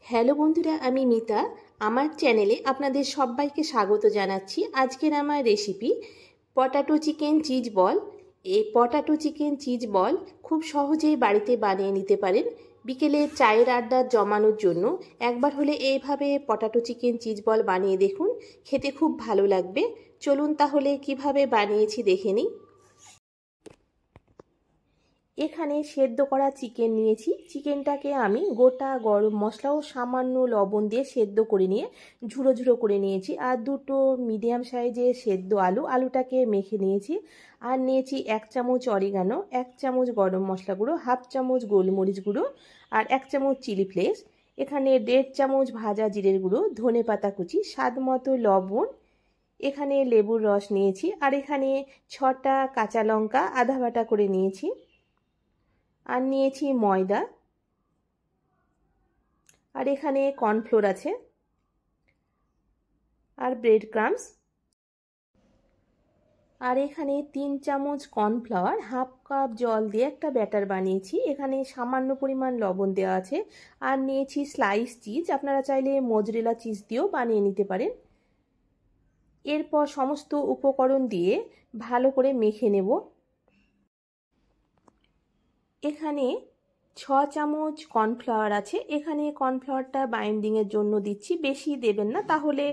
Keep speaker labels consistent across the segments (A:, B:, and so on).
A: Hello বন্ধুরা, আমি মিতা। আমার চ্যানেলে আপনাদের সবাইকে স্বাগত জানাচ্ছি। আজকের আমার recipe potato chicken cheese ball. এই পটাটো চিকেন চিজ বল খুব সহজেই বাড়িতে বানিয়ে নিতে পারেন। বিকেলে চায়ের আড্ডা জমানোর জন্য একবার হলে এইভাবে পটাটো চিকেন চিজ বল বানিয়ে দেখুন, খেতে খুব ভালো লাগবে। চলুন তাহলে কিভাবে বানিয়েছি দেখে নিই। এখানে সেদ্ধ করা চিকেন নিয়েছি। চিকেনটাকে আমি গোটা গরম মশলা ও সামান্য লবণ দিয়ে সেদ্ধ করে নিয়ে ঝুড়ো ঝুড়ো করে নিয়েছি। আর দুটো মিডিয়াম সাইজের সেদ্ধ আলুটাকে মেখে নিয়েছি। আর নিয়েছি 1 চামচ অরিগানো, 1 চামচ গরম মশলা গুঁড়ো, হাফ চামচ গোলমরিচ গুঁড়ো আর 1 চামচ চিলি ফ্লেক্স। এখানে 1.5 চামচ ভাজা জিরের গুঁড়ো, ধনে পাতা কুচি, স্বাদ মতো লবণ। এখানে লেবুর রস নিয়েছি। আর এখানে 6টা কাঁচা লঙ্কা আধা বাটা করে নিয়েছি। আর নিয়েছি ময়দা। আর এখানে কর্নফ্লোর আছে আর ব্রেড ক্রাম্বস। আর এখানে 3 চামচ কর্নফ্লাওয়ার, হাফ কাপ জল দিয়ে একটা ব্যাটার বানিয়েছি। এখানে সামান্য পরিমাণ লবণ দেওয়া আছে। আর নিয়েছি স্লাইস চিজ, আপনারা চাইলে মোজরেলা চিজ দিয়েও বানিয়ে নিতে পারেন। এরপর সমস্ত উপকরণ দিয়ে ভালো করে মেখে নেব। এখানে 6 চামচ কর্নফ্লাওয়ার আছে। এখানে কর্নফ্লাওয়ারটা বাইন্ডিংয়ের জন্য দিচ্ছি, বেশি দেবেন না, তাহলে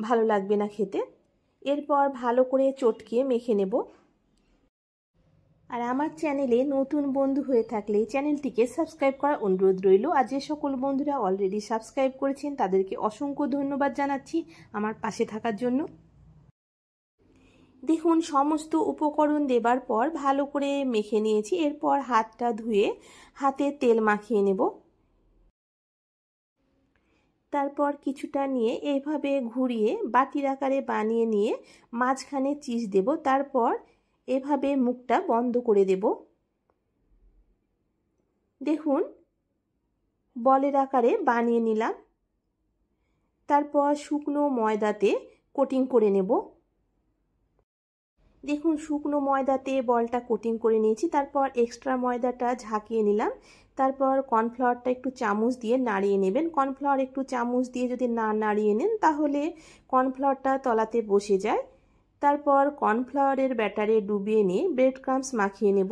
A: ভালো লাগবে না খেতে। এরপর ভালো করে চটকিয়ে মেখে নেব। আর আমার চ্যানেলে নতুন বন্ধু হয়ে থাকলে চ্যানেলটিকে সাবস্ক্রাইব করার অনুরোধ রইল। আর যে সকল বন্ধুরা অলরেডি সাবস্ক্রাইব করেছেন তাদেরকে অসংখ্য ধন্যবাদ জানাচ্ছি আমার পাশে থাকার জন্য। দেখুন, সমস্ত উপকরণ দেবার পর ভালো করে মেখে নিয়েছি। এরপর হাতটা ধুয়ে হাতে তেল মাখিয়ে নেব। তারপর কিছুটা নিয়ে এইভাবে ঘুরিয়ে বাটির আকারে বানিয়ে নিয়ে মাঝখানে চিজ দেব। তারপর এভাবে মুখটা বন্ধ করে দেব। দেখুন, বলের আকারে বানিয়ে নিলাম। তারপর শুকনো ময়দাতে কোটিং করে নেব। দেখুন, শুকনো ময়দাতে বলটা কোটিং করে নিয়েছি। তারপর এক্সট্রা ময়দাটা ঝাঁকিয়ে নিলাম। তারপর কর্নফ্লাওয়ারটা একটু চামচ দিয়ে নাড়িয়ে নেবেন। কর্নফ্লাওয়ার একটু চামচ দিয়ে যদি না নাড়িয়ে নেন তাহলে কর্নফ্লাওয়ারটা তলাতে বসে যায়। তারপর কর্নফ্লাওয়ারের ব্যাটারে ডুবিয়ে নিয়ে ব্রেড ক্রাম্বস মাখিয়ে নেব।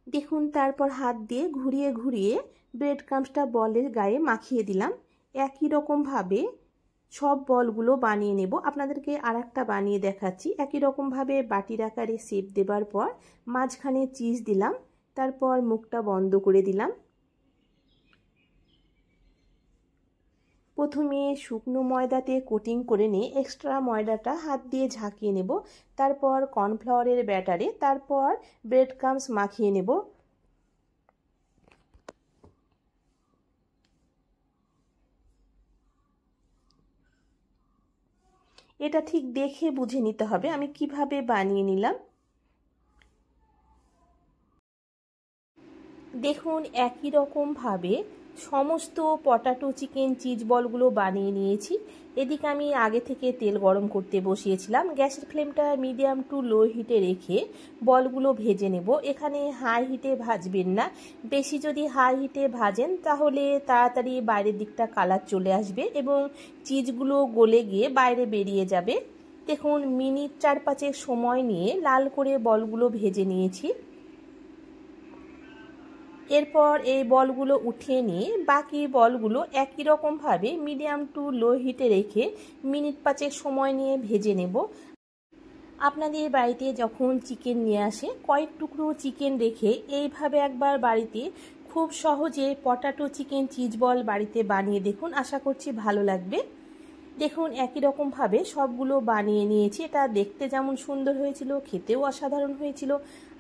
A: দেখুন, তারপর হাত দিয়ে ঘুরিয়ে ঘুরিয়ে ব্রেড ক্রাম্বসটা বলের গায়ে মাখিয়ে দিলাম। একই রকমভাবে সব বলগুলো বানিয়ে নেব। আপনাদেরকে আরেকটা বানিয়ে দেখাচ্ছি। একই রকমভাবে বাটির আকারে শেপ দেবার পর মাঝখানে চিজ দিলাম। তারপর মুখটা বন্ধ করে দিলাম। প্রথমে শুকনো ময়দাতে কোটিং করে নিয়ে এক্সট্রা ময়দাটা হাত দিয়ে ঝাঁকিয়ে নেব। তারপর কর্নফ্লাওয়ারের ব্যাটারে তারপর ব্রেড ক্রাম্বস মাখিয়ে নেব। এটা ঠিক দেখে বুঝে নিতে হবে আমি কিভাবে বানিয়ে নিলাম। দেখুন, একই রকমভাবে সমস্ত পটাটো চিকেন চিজ বলগুলো বানিয়ে নিয়েছি। এদিকে আমি আগে থেকে তেল গরম করতে বসিয়েছিলাম। গ্যাসের ফ্লেমটা মিডিয়াম টু লো হিটে রেখে বলগুলো ভেজে নেব। এখানে হাই হিটে ভাজবেন না, বেশি যদি হাই হিটে ভাজেন তাহলে তাড়াতাড়ি বাইরের দিকটা কালার চলে আসবে এবং চিজগুলো গলে গিয়ে বাইরে বেরিয়ে যাবে। দেখুন, মিনিট 4-5 সময় নিয়ে লাল করে বলগুলো ভেজে নিয়েছি। এরপর এই বলগুলো উঠিয়ে নিয়ে বাকি বলগুলো একই রকমভাবে মিডিয়াম টু লো হিটে রেখে মিনিট 5 সময় নিয়ে ভেজে নেব। আপনাদের বাড়িতে যখন চিকেন নিয়ে আসে কয়েক টুকরো চিকেন রেখে এইভাবে একবার বাড়িতে খুব সহজে পটাটো চিকেন চিজ বল বাড়িতে বানিয়ে দেখুন, আশা করছি ভালো লাগবে। দেখুন, একই রকমভাবে সবগুলো বানিয়ে নিয়েছি। এটা দেখতে যেমন সুন্দর হয়েছিল, খেতেও অসাধারণ হয়েছিল।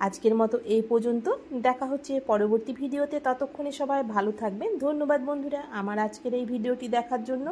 A: আজকের মতো এই পর্যন্ত, দেখা হচ্ছে পরবর্তী ভিডিওতে। ততক্ষণে সবাই ভালো থাকবেন। ধন্যবাদ বন্ধুরা আমার আজকের এই ভিডিওটি দেখার জন্য।